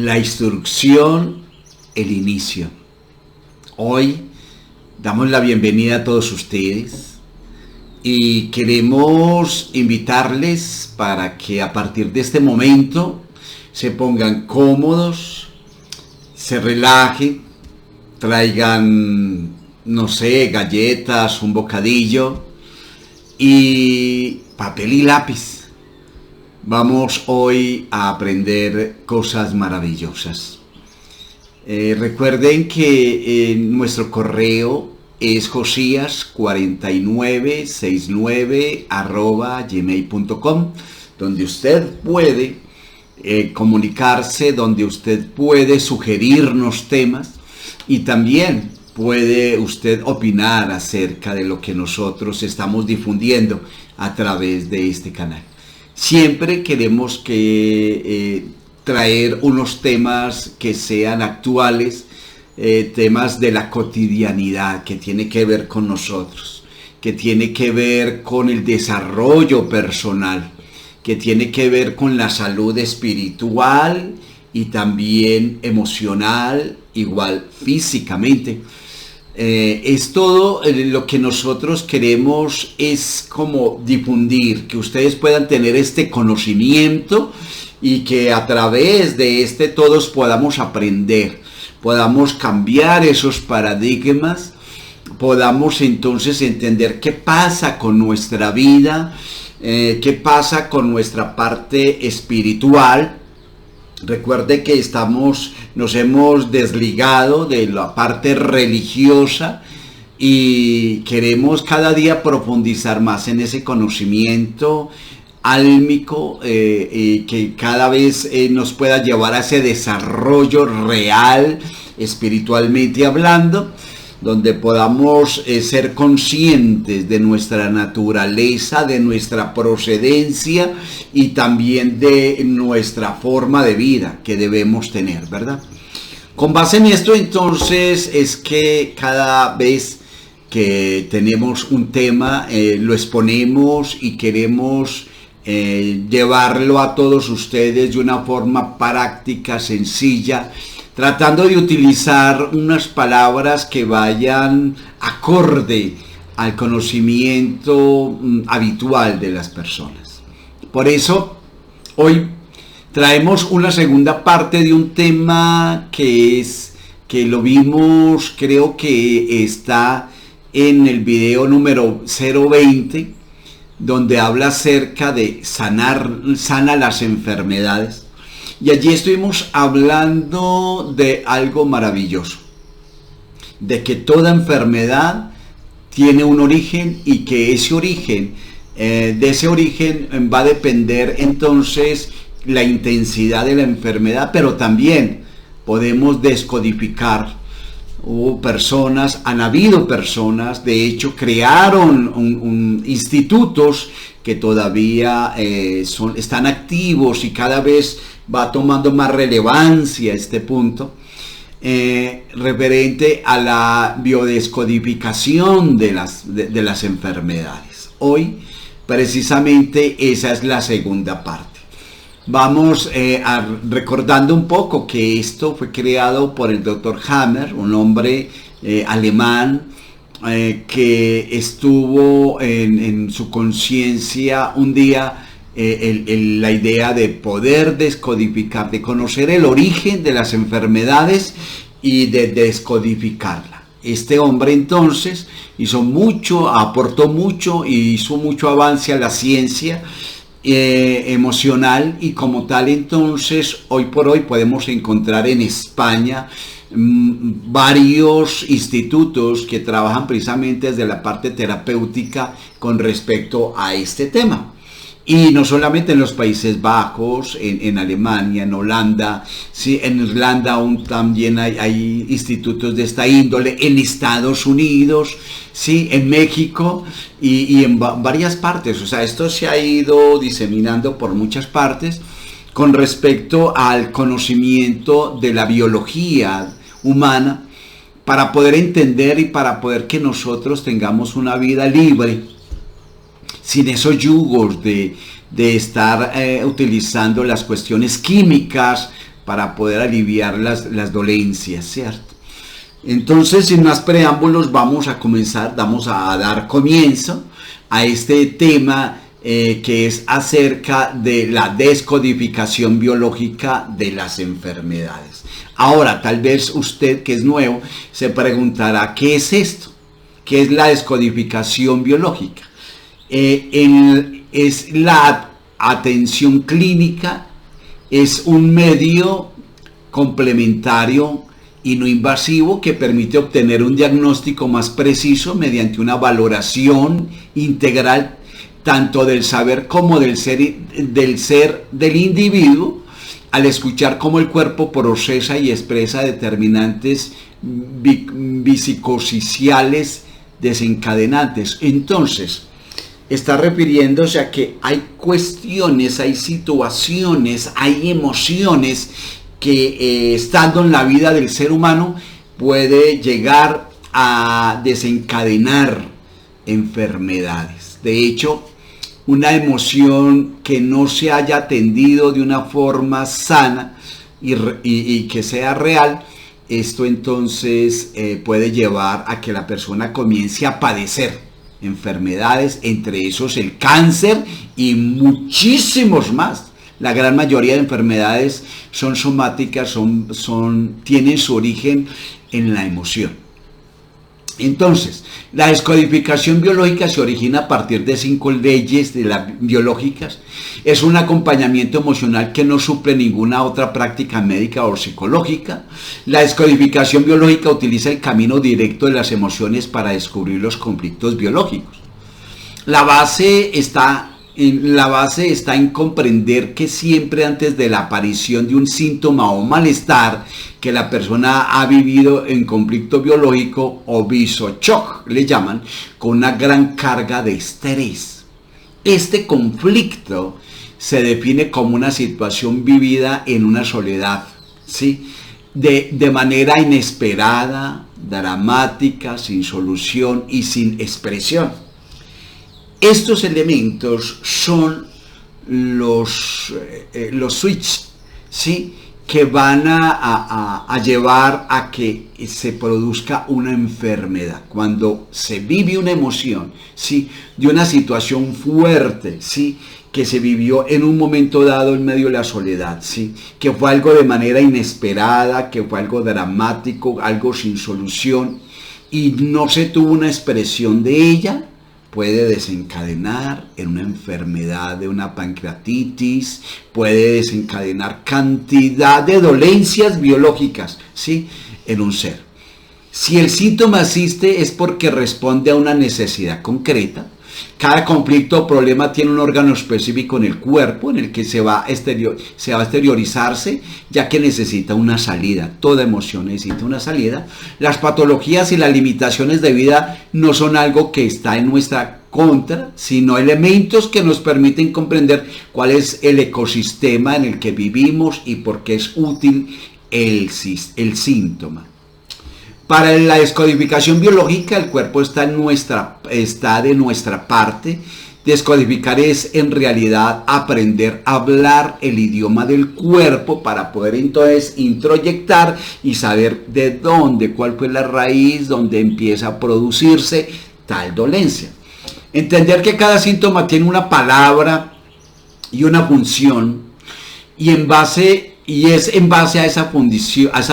la instrucción, el inicio. Hoy damos la bienvenida a todos ustedes y queremos invitarles para que a partir de este momento se pongan cómodos, se relajen, traigan, no sé, galletas, un bocadillo y papel y lápiz. Vamos hoy a aprender cosas maravillosas. Recuerden que nuestro correo es josias4969@gmail.com, donde usted puede comunicarse, donde usted puede sugerirnos temas y también puede usted opinar acerca de lo que nosotros estamos difundiendo a través de este canal. Siempre queremos traer unos temas que sean actuales, temas de la cotidianidad, que tiene que ver con nosotros, que tiene que ver con el desarrollo personal, que tiene que ver con la salud espiritual y también emocional, igual físicamente. Es todo lo que nosotros queremos, es como difundir, que ustedes puedan tener este conocimiento y que a través de todos podamos aprender, podamos cambiar esos paradigmas, podamos entonces entender qué pasa con nuestra vida, qué pasa con nuestra parte espiritual. Recuerde que nos hemos desligado de la parte religiosa y queremos cada día profundizar más en ese conocimiento álmico y que cada vez nos pueda llevar a ese desarrollo real, espiritualmente hablando, donde podamos ser conscientes de nuestra naturaleza, de nuestra procedencia y también de nuestra forma de vida que debemos tener, ¿verdad? Con base en esto, entonces, es que cada vez que tenemos un tema, lo exponemos y queremos llevarlo a todos ustedes de una forma práctica, sencilla, tratando de utilizar unas palabras que vayan acorde al conocimiento habitual de las personas. Por eso, hoy traemos una segunda parte de un tema que lo vimos, creo que está en el video número 020, donde habla acerca de sana las enfermedades. Y allí estuvimos hablando de algo maravilloso, de que toda enfermedad tiene un origen y que ese origen, de ese origen va a depender entonces la intensidad de la enfermedad, pero también podemos descodificar. Han habido personas, de hecho crearon institutos que todavía están activos y cada vez va tomando más relevancia este punto, referente a la biodescodificación de las enfermedades. Hoy, precisamente, esa es la segunda parte. Vamos recordando un poco que esto fue creado por el Dr. Hammer, un hombre alemán que estuvo en su conciencia un día la idea de poder descodificar, de conocer el origen de las enfermedades y de descodificarla. Este hombre entonces aportó mucho y hizo mucho avance a la ciencia emocional, y como tal entonces hoy por hoy podemos encontrar en España varios institutos que trabajan precisamente desde la parte terapéutica con respecto a este tema. Y no solamente en los Países Bajos, en Alemania, en Holanda, ¿sí? En Irlanda aún también hay institutos de esta índole, en Estados Unidos, ¿sí? En México y en varias partes. O sea, esto se ha ido diseminando por muchas partes con respecto al conocimiento de la biología humana, para poder entender y para poder que nosotros tengamos una vida libre, sin esos yugos de estar utilizando las cuestiones químicas para poder aliviar las dolencias, ¿cierto? Entonces, sin más preámbulos, vamos a dar comienzo a este tema que es acerca de la descodificación biológica de las enfermedades. Ahora, tal vez usted que es nuevo se preguntará, ¿qué es esto? ¿Qué es la descodificación biológica? Es la atención clínica, es un medio complementario y no invasivo que permite obtener un diagnóstico más preciso mediante una valoración integral tanto del saber como del ser del individuo, al escuchar cómo el cuerpo procesa y expresa determinantes psicosociales desencadenantes. Entonces, está refiriéndose a que hay cuestiones, hay situaciones, hay emociones que estando en la vida del ser humano puede llegar a desencadenar enfermedades. De hecho, una emoción que no se haya atendido de una forma sana y que sea real, esto entonces puede llevar a que la persona comience a padecer enfermedades, entre esos el cáncer y muchísimos más. La gran mayoría de enfermedades son somáticas, tienen su origen en la emoción. Entonces, la descodificación biológica se origina a partir de 5 leyes biológicas. Es un acompañamiento emocional que no suple ninguna otra práctica médica o psicológica. La descodificación biológica utiliza el camino directo de las emociones para descubrir los conflictos biológicos. La base está en comprender que siempre antes de la aparición de un síntoma o malestar que la persona ha vivido en conflicto biológico o visochoc, le llaman, con una gran carga de estrés. Este conflicto se define como una situación vivida en una soledad, ¿sí? De manera inesperada, dramática, sin solución y sin expresión. Estos elementos son los switches, ¿sí?, que van a llevar a que se produzca una enfermedad. Cuando se vive una emoción, ¿sí?, de una situación fuerte, ¿sí?, que se vivió en un momento dado en medio de la soledad, ¿sí?, que fue algo de manera inesperada, que fue algo dramático, algo sin solución, y no se tuvo una expresión de ella, puede desencadenar en una enfermedad de una pancreatitis, puede desencadenar cantidad de dolencias biológicas, ¿sí?, en un ser. Si el síntoma existe es porque responde a una necesidad concreta. Cada conflicto o problema tiene un órgano específico en el cuerpo en el que se va a exteriorizarse, ya que necesita una salida. Toda emoción necesita una salida. Las patologías y las limitaciones de vida no son algo que está en nuestra contra, sino elementos que nos permiten comprender cuál es el ecosistema en el que vivimos y por qué es útil el síntoma. Para la descodificación biológica, el cuerpo está de nuestra parte. Descodificar es en realidad aprender a hablar el idioma del cuerpo para poder entonces introyectar y saber de dónde, cuál fue la raíz donde empieza a producirse tal dolencia. Entender que cada síntoma tiene una palabra y una función y es en base a esa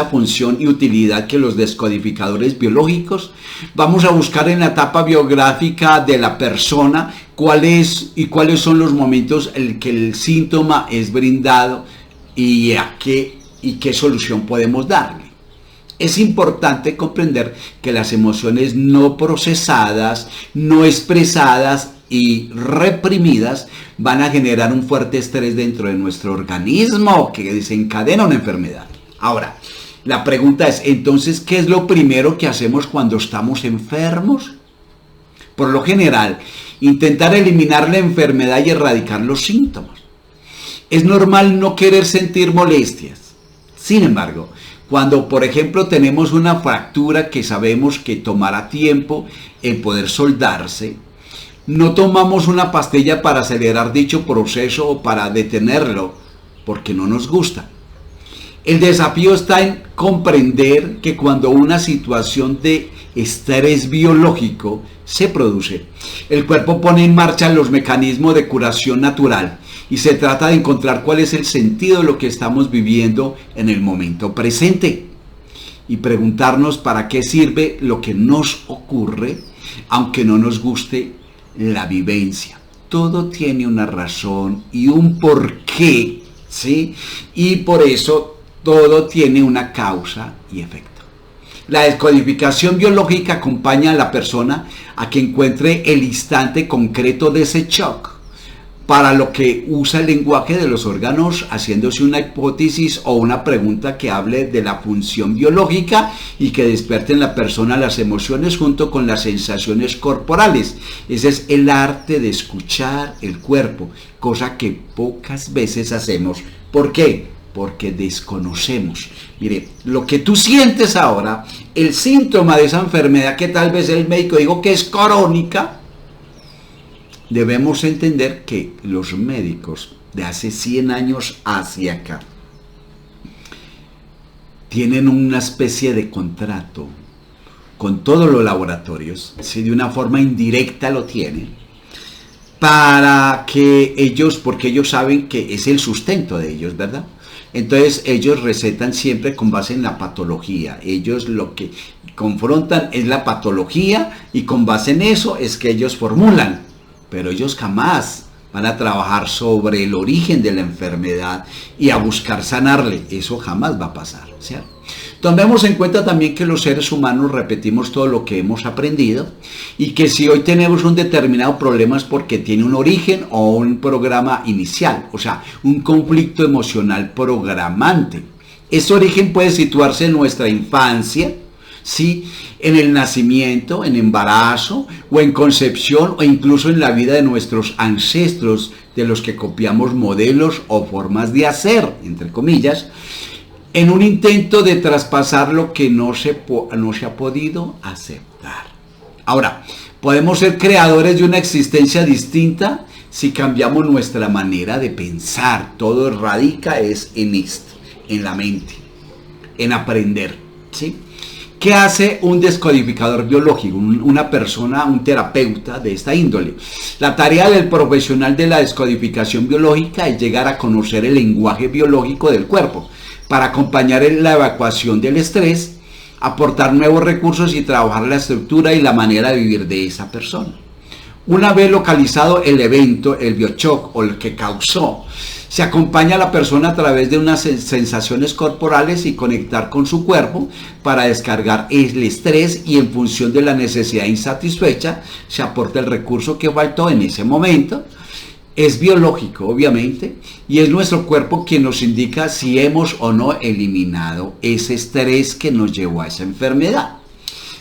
función y utilidad que los descodificadores biológicos vamos a buscar en la etapa biográfica de la persona cuáles son los momentos en que el síntoma es brindado y qué solución podemos darle. Es importante comprender que las emociones no procesadas, no expresadas y reprimidas van a generar un fuerte estrés dentro de nuestro organismo que desencadena una enfermedad. Ahora, la pregunta es, entonces, ¿qué es lo primero que hacemos cuando estamos enfermos? Por lo general, intentar eliminar la enfermedad y erradicar los síntomas. Es normal no querer sentir molestias. Sin embargo, cuando, por ejemplo, tenemos una fractura que sabemos que tomará tiempo en poder soldarse, no tomamos una pastilla para acelerar dicho proceso o para detenerlo, porque no nos gusta. El desafío está en comprender que cuando una situación de estrés biológico se produce, el cuerpo pone en marcha los mecanismos de curación natural y se trata de encontrar cuál es el sentido de lo que estamos viviendo en el momento presente y preguntarnos para qué sirve lo que nos ocurre, aunque no nos guste la vivencia. Todo tiene una razón y un porqué, ¿sí? Y por eso todo tiene una causa y efecto. La descodificación biológica acompaña a la persona a que encuentre el instante concreto de ese shock, para lo que usa el lenguaje de los órganos, haciéndose una hipótesis o una pregunta que hable de la función biológica y que despierte en la persona las emociones junto con las sensaciones corporales. Ese es el arte de escuchar el cuerpo, cosa que pocas veces hacemos. ¿Por qué? Porque desconocemos. Mire, lo que tú sientes ahora, el síntoma de esa enfermedad que tal vez el médico dijo que es crónica, debemos entender que los médicos de hace 100 años hacia acá tienen una especie de contrato con todos los laboratorios, si de una forma indirecta lo tienen, para que ellos, porque ellos saben que es el sustento de ellos, ¿verdad? Entonces ellos recetan siempre con base en la patología. Ellos lo que confrontan es la patología y con base en eso es que ellos formulan. Pero ellos jamás van a trabajar sobre el origen de la enfermedad y a buscar sanarle. Eso jamás va a pasar, ¿cierto? Tomemos en cuenta también que los seres humanos repetimos todo lo que hemos aprendido y que si hoy tenemos un determinado problema es porque tiene un origen o un programa inicial, o sea, un conflicto emocional programante. Ese origen puede situarse en nuestra infancia, ¿sí? En el nacimiento, en embarazo o en concepción o incluso en la vida de nuestros ancestros, de los que copiamos modelos o formas de hacer, entre comillas, en un intento de traspasar lo que no se ha podido aceptar. Ahora, podemos ser creadores de una existencia distinta si cambiamos nuestra manera de pensar. Todo radica en esto, en la mente, en aprender, ¿sí? ¿Qué hace un descodificador biológico? Una persona, un terapeuta de esta índole. La tarea del profesional de la descodificación biológica es llegar a conocer el lenguaje biológico del cuerpo, para acompañar en la evacuación del estrés, aportar nuevos recursos y trabajar la estructura y la manera de vivir de esa persona. Una vez localizado el evento, el bioshock o el que causó, se acompaña a la persona a través de unas sensaciones corporales y conectar con su cuerpo para descargar el estrés, y en función de la necesidad insatisfecha se aporta el recurso que faltó en ese momento. Es biológico, obviamente, y es nuestro cuerpo quien nos indica si hemos o no eliminado ese estrés que nos llevó a esa enfermedad.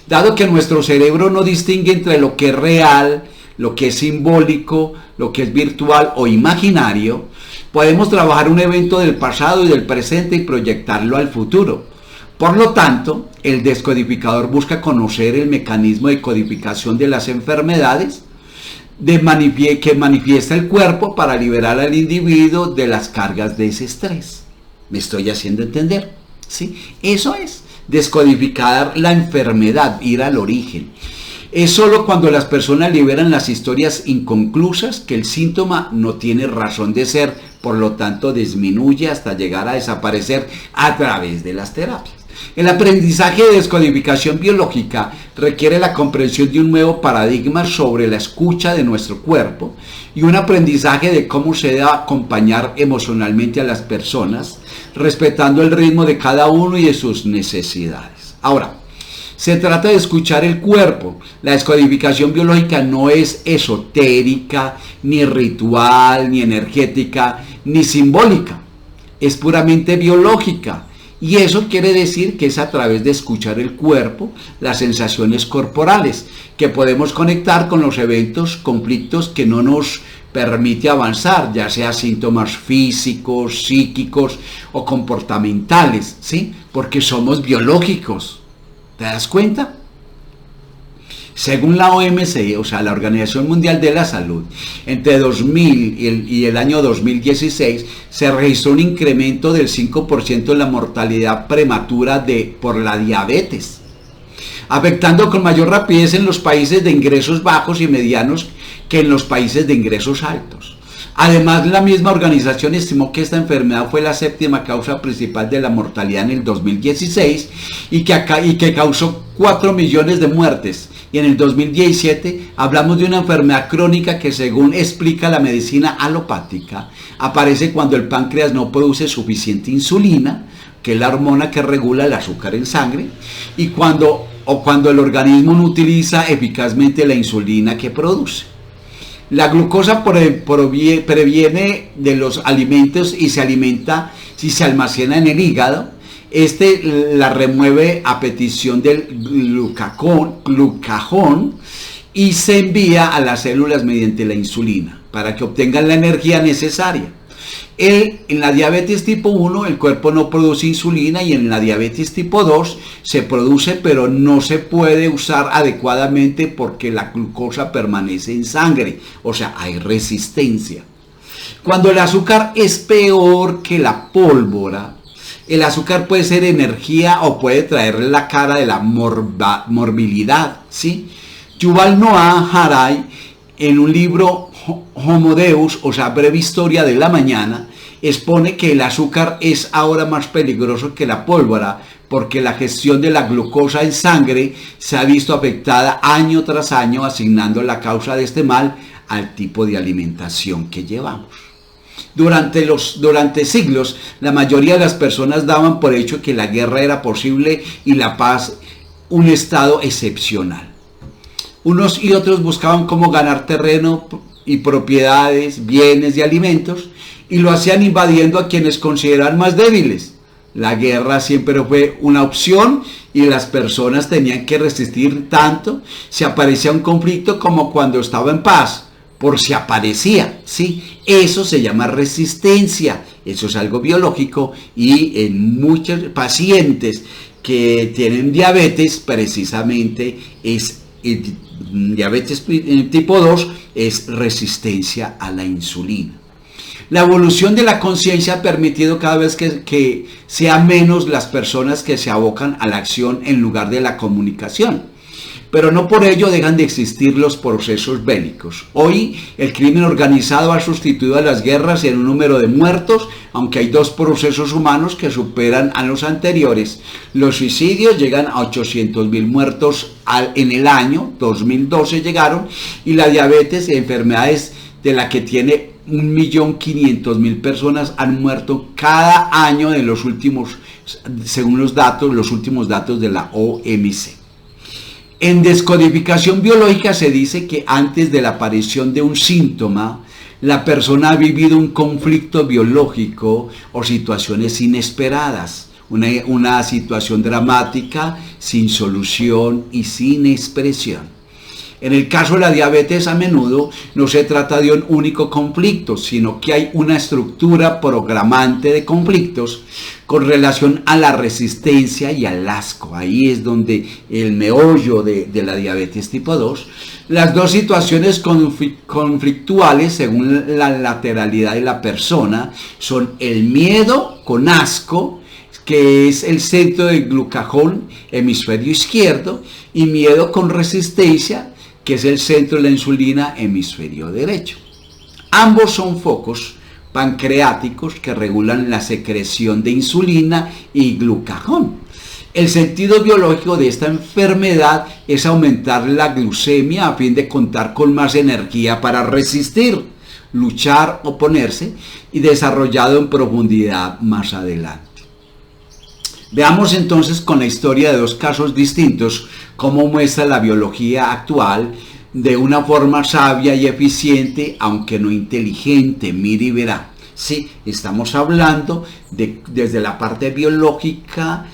Dado que nuestro cerebro no distingue entre lo que es real, lo que es simbólico, lo que es virtual o imaginario, podemos trabajar un evento del pasado y del presente y proyectarlo al futuro. Por lo tanto, el descodificador busca conocer el mecanismo de codificación de las enfermedades que manifiesta el cuerpo para liberar al individuo de las cargas de ese estrés. ¿Me estoy haciendo entender? ¿Sí? Eso es descodificar la enfermedad, ir al origen. Es solo cuando las personas liberan las historias inconclusas que el síntoma no tiene razón de ser, por lo tanto disminuye hasta llegar a desaparecer a través de las terapias. El aprendizaje de descodificación biológica requiere la comprensión de un nuevo paradigma sobre la escucha de nuestro cuerpo y un aprendizaje de cómo se debe acompañar emocionalmente a las personas, respetando el ritmo de cada uno y de sus necesidades. Ahora, se trata de escuchar el cuerpo. La descodificación biológica no es esotérica, ni ritual, ni energética, ni simbólica. Es puramente biológica. Y eso quiere decir que es a través de escuchar el cuerpo, las sensaciones corporales, que podemos conectar con los eventos, conflictos que no nos permite avanzar, ya sea síntomas físicos, psíquicos o comportamentales, ¿sí? Porque somos biológicos. ¿Te das cuenta? Según la OMC, o sea, la Organización Mundial de la Salud, entre 2000 y el año 2016 se registró un incremento del 5% en la mortalidad prematura por la diabetes, afectando con mayor rapidez en los países de ingresos bajos y medianos que en los países de ingresos altos. Además, la misma organización estimó que esta enfermedad fue la séptima causa principal de la mortalidad en el 2016 y que causó 4 millones de muertes. Y en el 2017 hablamos de una enfermedad crónica que, según explica la medicina alopática, aparece cuando el páncreas no produce suficiente insulina, que es la hormona que regula el azúcar en sangre, y cuando el organismo no utiliza eficazmente la insulina que produce. La glucosa previene de los alimentos y se almacena en el hígado. La remueve a petición del glucagón y se envía a las células mediante la insulina para que obtengan la energía necesaria. En la diabetes tipo 1 el cuerpo no produce insulina y en la diabetes tipo 2 se produce, pero no se puede usar adecuadamente porque la glucosa permanece en sangre, o sea, hay resistencia. Cuando el azúcar es peor que la pólvora, el azúcar puede ser energía o puede traer la cara de la morbilidad, ¿sí? Yuval Noah Harari, en un libro Homo Deus, o sea, breve historia de la mañana, expone que el azúcar es ahora más peligroso que la pólvora porque la gestión de la glucosa en sangre se ha visto afectada año tras año, asignando la causa de este mal al tipo de alimentación que llevamos. Durante siglos, la mayoría de las personas daban por hecho que la guerra era posible y la paz un estado excepcional. Unos y otros buscaban cómo ganar terreno y propiedades, bienes y alimentos, y lo hacían invadiendo a quienes consideraban más débiles. La guerra siempre fue una opción y las personas tenían que resistir tanto si aparecía un conflicto como cuando estaba en paz, por si aparecía, ¿sí? Eso se llama resistencia, eso es algo biológico y en muchos pacientes que tienen diabetes precisamente es diabetes tipo 2 es resistencia a la insulina. La evolución de la conciencia ha permitido cada vez que sean menos las personas que se abocan a la acción en lugar de la comunicación. Pero no por ello dejan de existir los procesos bélicos. Hoy el crimen organizado ha sustituido a las guerras en un número de muertos, aunque hay 2 procesos humanos que superan a los anteriores. Los suicidios llegan a 800.000 muertos en el año, 2012 llegaron, y la diabetes, enfermedades de la que tiene 1.500.000 personas han muerto cada año de los últimos, según los últimos datos de la OMC. En descodificación biológica se dice que antes de la aparición de un síntoma, la persona ha vivido un conflicto biológico o situaciones inesperadas, una situación dramática, sin solución y sin expresión. En el caso de la diabetes, a menudo no se trata de un único conflicto, sino que hay una estructura programante de conflictos con relación a la resistencia y al asco. Ahí es donde el meollo de la diabetes tipo 2. Las 2 situaciones conflictuales, según la lateralidad de la persona, son el miedo con asco, que es el centro del glucagón, hemisferio izquierdo, y miedo con resistencia, que es el centro de la insulina, hemisferio derecho. Ambos son focos pancreáticos que regulan la secreción de insulina y glucagón. El sentido biológico de esta enfermedad es aumentar la glucemia a fin de contar con más energía para resistir, luchar, oponerse, y desarrollado en profundidad más adelante. Veamos entonces con la historia de 2 casos distintos cómo muestra la biología actual de una forma sabia y eficiente, aunque no inteligente. Mire y verá. Sí, estamos hablando desde la parte biológica,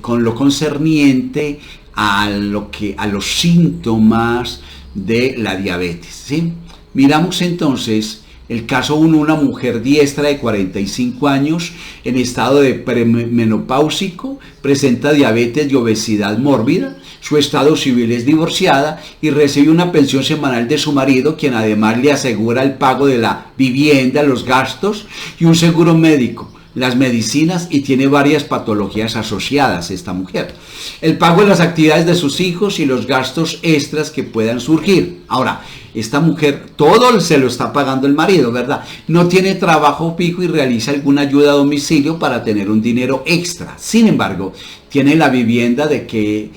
con lo concerniente a los síntomas de la diabetes, ¿sí? Miramos entonces El caso 1, una mujer diestra de 45 años en estado de premenopáusico, presenta diabetes y obesidad mórbida, su estado civil es divorciada y recibe una pensión semanal de su marido, quien además le asegura el pago de la vivienda, los gastos y un seguro médico, las medicinas, y tiene varias patologías asociadas esta mujer. El pago de las actividades de sus hijos y los gastos extras que puedan surgir. Ahora, esta mujer todo se lo está pagando el marido, ¿verdad? No tiene trabajo fijo y realiza alguna ayuda a domicilio para tener un dinero extra. Sin embargo, tiene la vivienda de que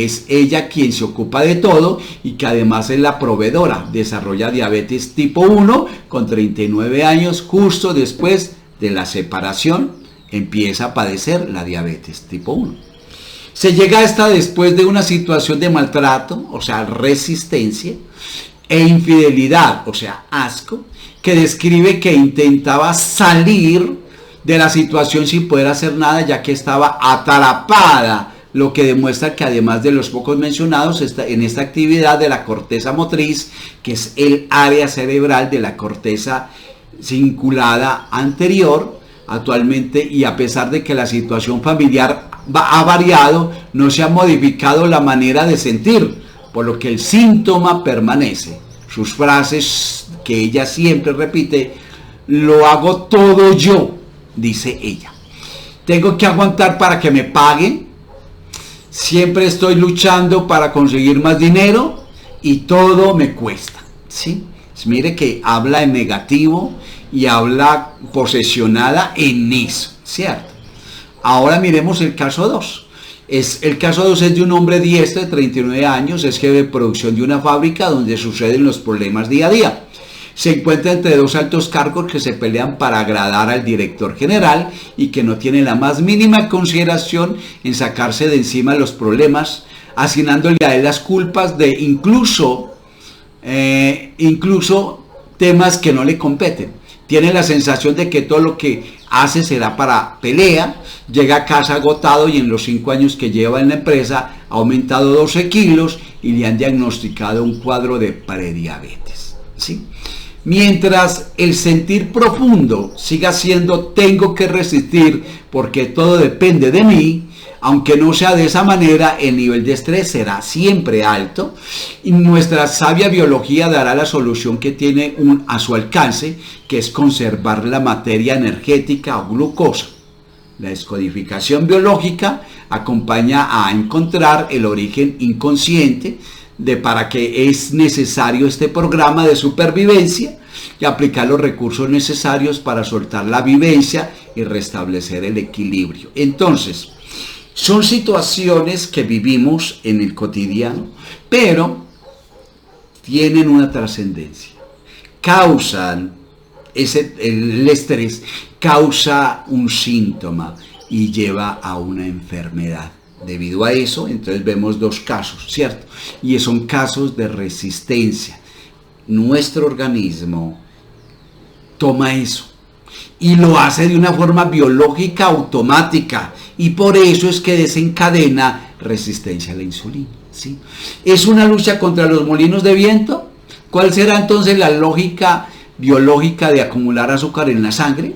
es ella quien se ocupa de todo y que además es la proveedora. Desarrolla diabetes tipo 1 con 39 años, justo después de la separación empieza a padecer la diabetes tipo 1. Se llega a esta después de una situación de maltrato, o sea, resistencia, e infidelidad, o sea, asco, que describe que intentaba salir de la situación sin poder hacer nada, ya que estaba atrapada, lo que demuestra que además de los pocos mencionados, en esta actividad de la corteza motriz, que es el área cerebral de la corteza cingulada anterior, actualmente, y a pesar de que la situación familiar ha variado, no se ha modificado la manera de sentir, por lo que el síntoma permanece. Sus frases que ella siempre repite: lo hago todo yo, dice ella. Tengo que aguantar para que me paguen. Siempre estoy luchando para conseguir más dinero y todo me cuesta. ¿Sí? Mire que habla en negativo y habla posesionada en eso, ¿cierto? Ahora miremos el caso 2. El caso 2 es de un hombre diestro de 39 años, es jefe de producción de una fábrica donde suceden los problemas día a día. Se encuentra entre dos altos cargos que se pelean para agradar al director general y que no tienen la más mínima consideración en sacarse de encima los problemas, asignándole a él las culpas de incluso temas que no le competen. Tiene la sensación de que todo lo que hace será para pelea, llega a casa agotado y en los 5 años que lleva en la empresa ha aumentado 12 kilos y le han diagnosticado un cuadro de prediabetes. ¿Sí? Mientras el sentir profundo siga siendo tengo que resistir porque todo depende de mí, aunque no sea de esa manera, el nivel de estrés será siempre alto y nuestra sabia biología dará la solución que tiene a su alcance, que es conservar la materia energética o glucosa. La descodificación biológica acompaña a encontrar el origen inconsciente de para qué es necesario este programa de supervivencia y aplicar los recursos necesarios para soltar la vivencia y restablecer el equilibrio. Entonces, son situaciones que vivimos en el cotidiano, pero tienen una trascendencia. Causan, el estrés causa un síntoma y lleva a una enfermedad. Debido a eso, entonces vemos dos casos, ¿cierto? Y son casos de resistencia. Nuestro organismo toma eso y lo hace de una forma biológica automática y por eso es que desencadena resistencia a la insulina, ¿sí? ¿Es una lucha contra los molinos de viento? ¿Cuál será entonces la lógica biológica de acumular azúcar en la sangre?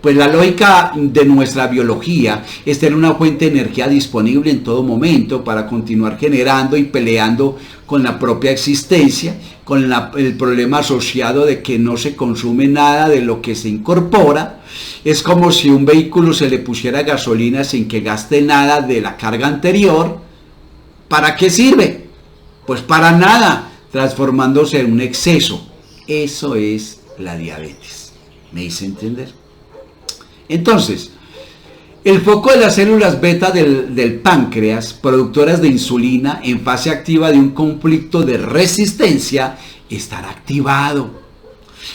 Pues la lógica de nuestra biología es tener una fuente de energía disponible en todo momento para continuar generando y peleando con la propia existencia, con el problema asociado de que no se consume nada de lo que se incorpora. Es como si un vehículo se le pusiera gasolina sin que gaste nada de la carga anterior. ¿Para qué sirve? Pues para nada, transformándose en un exceso. Eso es la diabetes. ¿Me hice entender? Entonces, el foco de las células beta del páncreas, productoras de insulina en fase activa de un conflicto de resistencia, estará activado.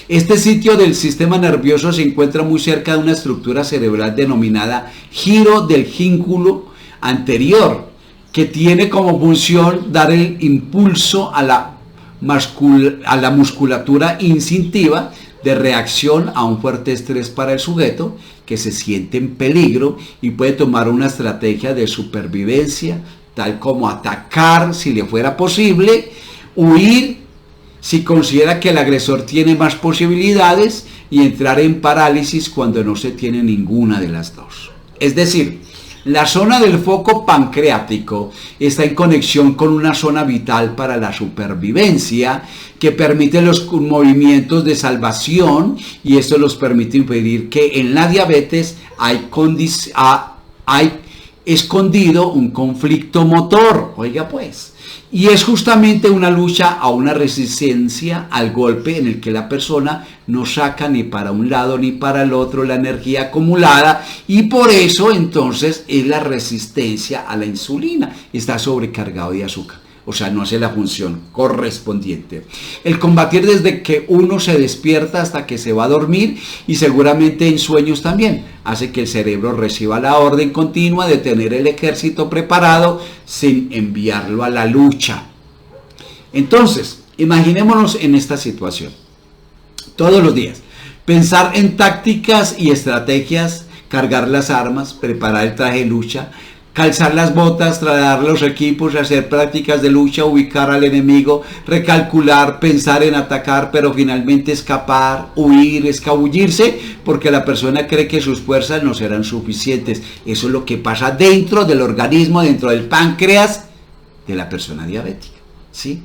Este sitio del sistema nervioso se encuentra muy cerca de una estructura cerebral denominada giro del gíngulo anterior, que tiene como función dar el impulso a la musculatura instintiva de reacción a un fuerte estrés para el sujeto que se siente en peligro y puede tomar una estrategia de supervivencia, tal como atacar si le fuera posible, huir si considera que el agresor tiene más posibilidades y entrar en parálisis cuando no se tiene ninguna de las dos. Es decir, la zona del foco pancreático está en conexión con una zona vital para la supervivencia que permite los movimientos de salvación, y esto los permite impedir que en la diabetes hay escondido un conflicto motor, oiga pues, y es justamente una lucha a una resistencia al golpe en el que la persona no saca ni para un lado ni para el otro la energía acumulada, y por eso entonces es la resistencia a la insulina, está sobrecargado de azúcar. O sea, no hace la función correspondiente. El combatir desde que uno se despierta hasta que se va a dormir, y seguramente en sueños también, hace que el cerebro reciba la orden continua de tener el ejército preparado sin enviarlo a la lucha. Entonces, imaginémonos en esta situación. Todos los días, pensar en tácticas y estrategias, cargar las armas, preparar el traje de lucha, calzar las botas, trasladar los equipos, hacer prácticas de lucha, ubicar al enemigo, recalcular, pensar en atacar, pero finalmente escapar, huir, escabullirse, porque la persona cree que sus fuerzas no serán suficientes. Eso es lo que pasa dentro del organismo, dentro del páncreas de la persona diabética, ¿sí?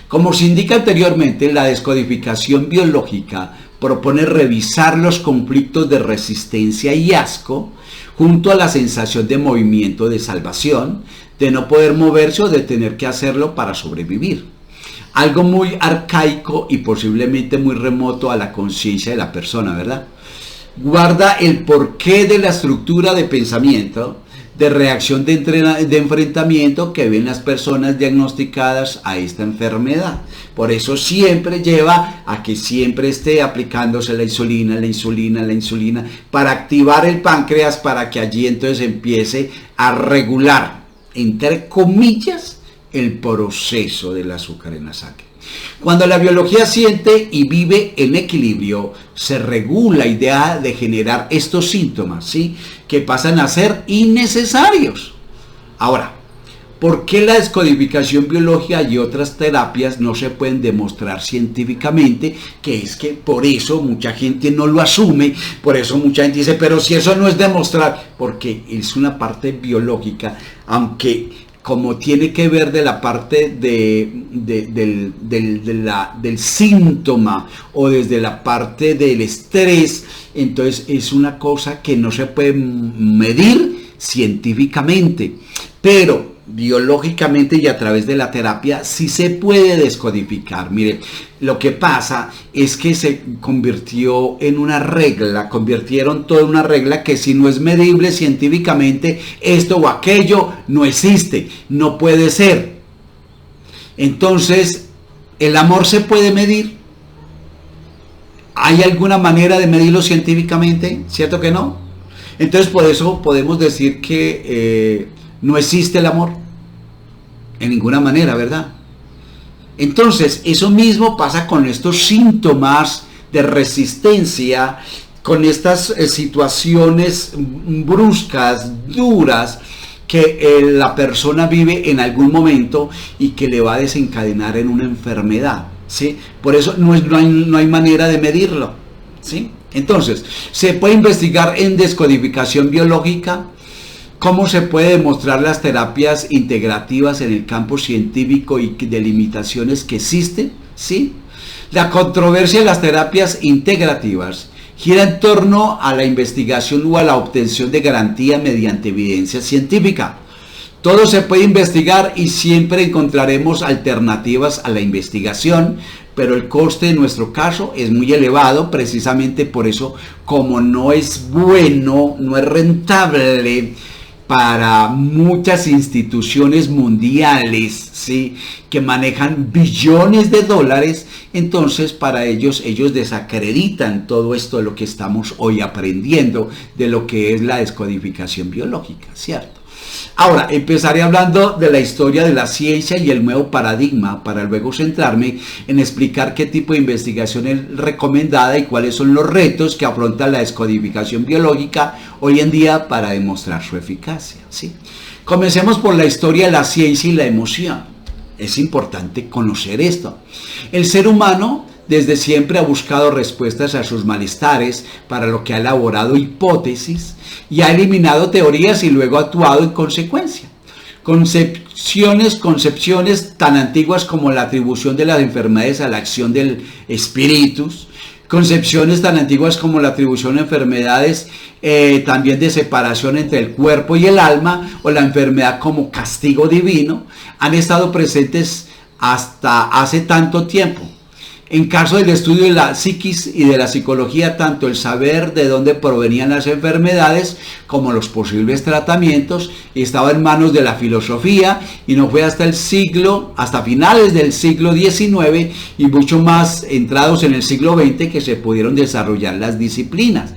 Como se indica anteriormente, la descodificación biológica propone revisar los conflictos de resistencia y asco, junto a la sensación de movimiento de salvación, de no poder moverse o de tener que hacerlo para sobrevivir. Algo muy arcaico y posiblemente muy remoto a la conciencia de la persona, ¿verdad? Guarda el porqué de la estructura de pensamiento, de reacción de enfrentamiento que ven las personas diagnosticadas a esta enfermedad. Por eso siempre lleva a que siempre esté aplicándose la insulina, para activar el páncreas, para que allí entonces empiece a regular, entre comillas, el proceso del azúcar en la sangre. Cuando la biología siente y vive en equilibrio, se regula la idea de generar estos síntomas, ¿sí?, que pasan a ser innecesarios. Ahora, ¿por qué la descodificación biológica y otras terapias no se pueden demostrar científicamente? Que es que por eso mucha gente no lo asume, por eso mucha gente dice, pero si eso no es demostrar, porque es una parte biológica, aunque como tiene que ver de la parte del síntoma o desde la parte del estrés, entonces es una cosa que no se puede medir científicamente, pero biológicamente y a través de la terapia sí se puede descodificar. Mire, lo que pasa es que se convirtió en una regla, convirtieron toda una regla que si no es medible científicamente, esto o aquello no existe, no puede ser. Entonces, ¿el amor se puede medir? ¿Hay alguna manera de medirlo científicamente? ¿Cierto que no? Entonces, por eso podemos decir que no existe el amor en ninguna manera, ¿verdad? Entonces, eso mismo pasa con estos síntomas de resistencia, con estas situaciones bruscas, duras, que la persona vive en algún momento y que le va a desencadenar en una enfermedad, ¿sí? Por eso no hay manera de medirlo, ¿sí? Entonces, se puede investigar en descodificación biológica. ¿Cómo se puede demostrar las terapias integrativas en el campo científico y de limitaciones que existen? ¿Sí? La controversia de las terapias integrativas gira en torno a la investigación o a la obtención de garantía mediante evidencia científica. Todo se puede investigar y siempre encontraremos alternativas a la investigación, pero el coste en nuestro caso es muy elevado, precisamente por eso, como no es bueno, no es rentable para muchas instituciones mundiales, ¿sí?, que manejan billones de dólares, entonces para ellos desacreditan todo esto de lo que estamos hoy aprendiendo, de lo que es la descodificación biológica, ¿cierto? Ahora, empezaré hablando de la historia de la ciencia y el nuevo paradigma, para luego centrarme en explicar qué tipo de investigación es recomendada y cuáles son los retos que afronta la descodificación biológica hoy en día para demostrar su eficacia, ¿sí? Comencemos por la historia de la ciencia y la emoción. Es importante conocer esto. El ser humano desde siempre ha buscado respuestas a sus malestares, para lo que ha elaborado hipótesis y ha eliminado teorías y luego ha actuado en consecuencia. Concepciones tan antiguas como la atribución de las enfermedades a la acción del espíritu, concepciones tan antiguas como la atribución de enfermedades también de separación entre el cuerpo y el alma, o la enfermedad como castigo divino, han estado presentes hasta hace tanto tiempo. En caso del estudio de la psiquis y de la psicología, tanto el saber de dónde provenían las enfermedades como los posibles tratamientos estaba en manos de la filosofía, y no fue hasta finales del siglo XIX y mucho más entrados en el siglo XX que se pudieron desarrollar las disciplinas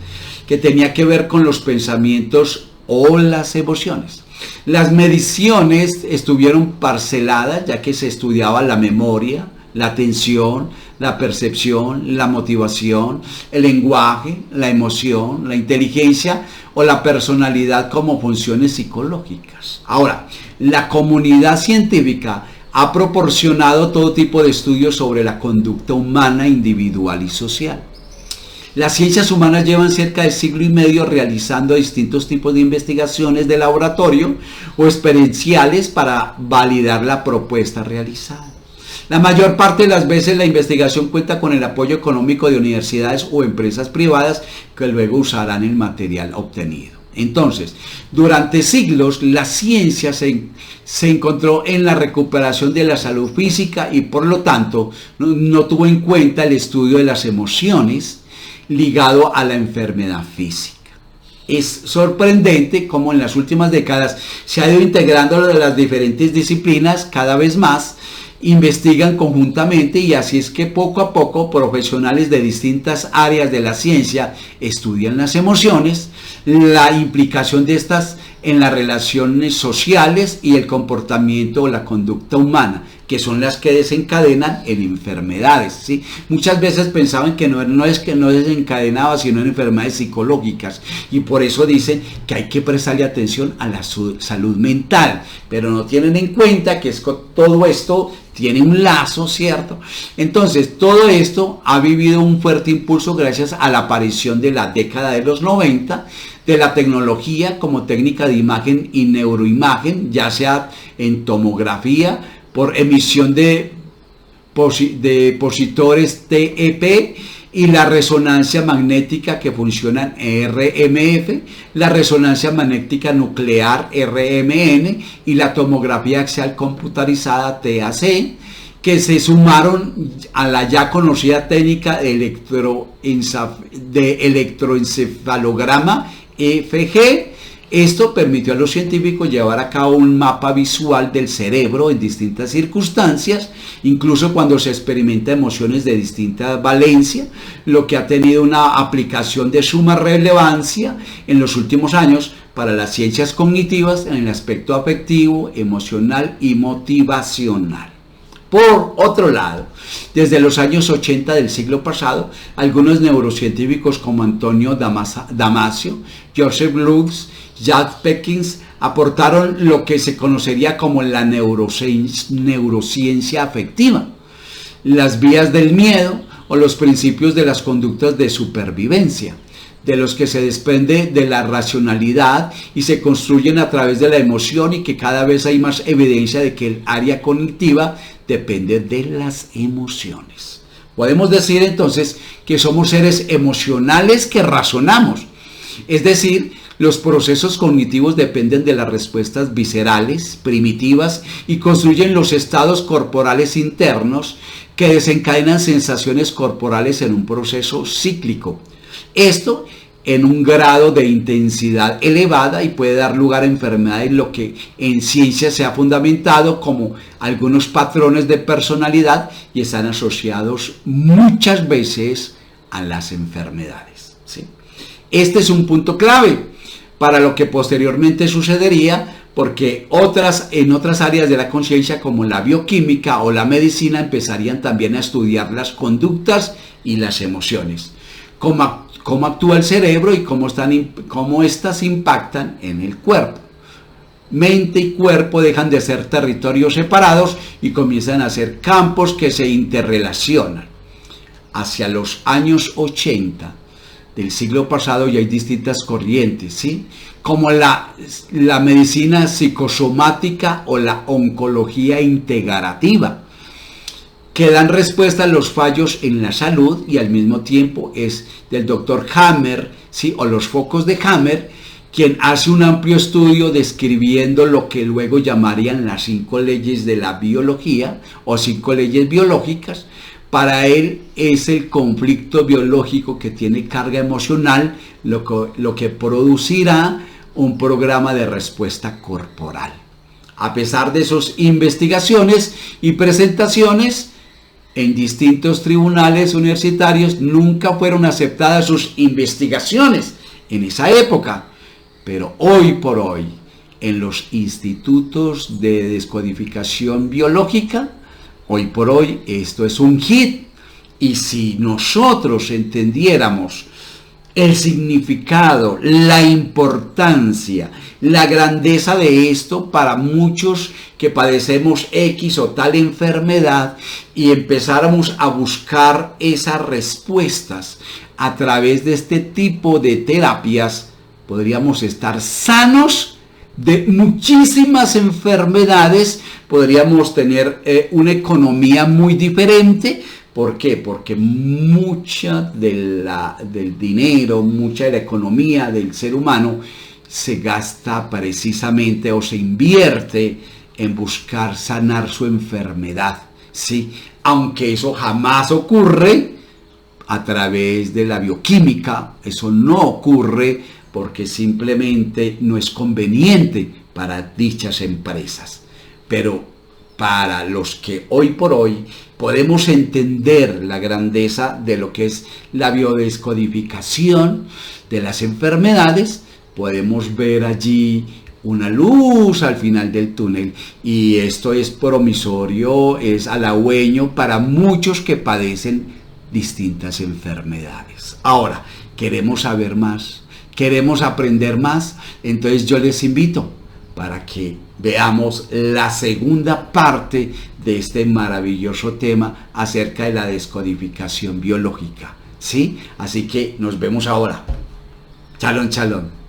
que tenía que ver con los pensamientos o las emociones. Las mediciones estuvieron parceladas, ya que se estudiaba la memoria, la atención, la percepción, la motivación, el lenguaje, la emoción, la inteligencia o la personalidad como funciones psicológicas. Ahora, la comunidad científica ha proporcionado todo tipo de estudios sobre la conducta humana, individual y social. Las ciencias humanas llevan cerca de siglo y medio realizando distintos tipos de investigaciones de laboratorio o experienciales para validar la propuesta realizada. La mayor parte de las veces la investigación cuenta con el apoyo económico de universidades o empresas privadas que luego usarán el material obtenido. Entonces, durante siglos la ciencia se encontró en la recuperación de la salud física y por lo tanto no tuvo en cuenta el estudio de las emociones ligado a la enfermedad física. Es sorprendente cómo en las últimas décadas se ha ido integrando las diferentes disciplinas cada vez más, investigan conjuntamente, y así es que poco a poco profesionales de distintas áreas de la ciencia estudian las emociones, la implicación de estas en las relaciones sociales y el comportamiento o la conducta humana, que son las que desencadenan en enfermedades, ¿sí? Muchas veces pensaban que no desencadenaba sino en enfermedades psicológicas, y por eso dicen que hay que prestarle atención a la salud mental, pero no tienen en cuenta que todo esto tiene un lazo, ¿cierto? Entonces, todo esto ha vivido un fuerte impulso gracias a la aparición de la década de los 90 de la tecnología como técnica de imagen y neuroimagen, ya sea en tomografía, por emisión de positores TEP, y la resonancia magnética que funciona en RMF, la resonancia magnética nuclear RMN y la tomografía axial computarizada TAC, que se sumaron a la ya conocida técnica de electroencefalograma EFG. Esto permitió a los científicos llevar a cabo un mapa visual del cerebro en distintas circunstancias, incluso cuando se experimenta emociones de distinta valencia, lo que ha tenido una aplicación de suma relevancia en los últimos años para las ciencias cognitivas en el aspecto afectivo, emocional y motivacional. Por otro lado, desde los años 80 del siglo pasado, algunos neurocientíficos como Antonio Damasio, Joseph Lutz, Jack Perkins aportaron lo que se conocería como la neurociencia afectiva, las vías del miedo o los principios de las conductas de supervivencia, de los que se desprende de la racionalidad y se construyen a través de la emoción, y que cada vez hay más evidencia de que el área cognitiva depende de las emociones. Podemos decir entonces que somos seres emocionales que razonamos, es decir, los procesos cognitivos dependen de las respuestas viscerales, primitivas, y construyen los estados corporales internos que desencadenan sensaciones corporales en un proceso cíclico. Esto en un grado de intensidad elevada y puede dar lugar a enfermedades, lo que en ciencia se ha fundamentado como algunos patrones de personalidad y están asociados muchas veces a las enfermedades, ¿sí? Este es un punto clave para lo que posteriormente sucedería, porque en otras áreas de la conciencia como la bioquímica o la medicina empezarían también a estudiar las conductas y las emociones, cómo actúa el cerebro y cómo éstas impactan en el cuerpo. mente y cuerpo dejan de ser territorios separados y comienzan a ser campos que se interrelacionan. Hacia los años 80 del siglo pasado ya hay distintas corrientes, ¿sí? Como la medicina psicosomática o la oncología integrativa, que dan respuesta a los fallos en la salud, y al mismo tiempo es del doctor Hammer, ¿sí? O los focos de Hammer, quien hace un amplio estudio describiendo lo que luego llamarían las 5 leyes de la biología o 5 leyes biológicas. Para él es el conflicto biológico que tiene carga emocional lo que producirá un programa de respuesta corporal. A pesar de sus investigaciones y presentaciones en distintos tribunales universitarios, nunca fueron aceptadas sus investigaciones en esa época. Pero hoy por hoy, en los institutos de descodificación biológica, hoy por hoy esto es un hit. Y si nosotros entendiéramos el significado, la importancia, la grandeza de esto para muchos que padecemos X o tal enfermedad, y empezáramos a buscar esas respuestas a través de este tipo de terapias, podríamos estar sanos de muchísimas enfermedades, podríamos tener una economía muy diferente. ¿Por qué? Porque mucha del dinero, mucha de la economía del ser humano se gasta precisamente o se invierte en buscar sanar su enfermedad, ¿sí? Aunque eso jamás ocurre a través de la bioquímica, eso no ocurre porque simplemente no es conveniente para dichas empresas. Pero para los que hoy por hoy podemos entender la grandeza de lo que es la biodescodificación de las enfermedades, podemos ver allí una luz al final del túnel, y esto es promisorio, es halagüeño para muchos que padecen distintas enfermedades. Ahora, queremos saber más, queremos aprender más, entonces yo les invito para que veamos la segunda parte de este maravilloso tema acerca de la descodificación biológica, ¿sí? Así que nos vemos ahora. Shalom, shalom.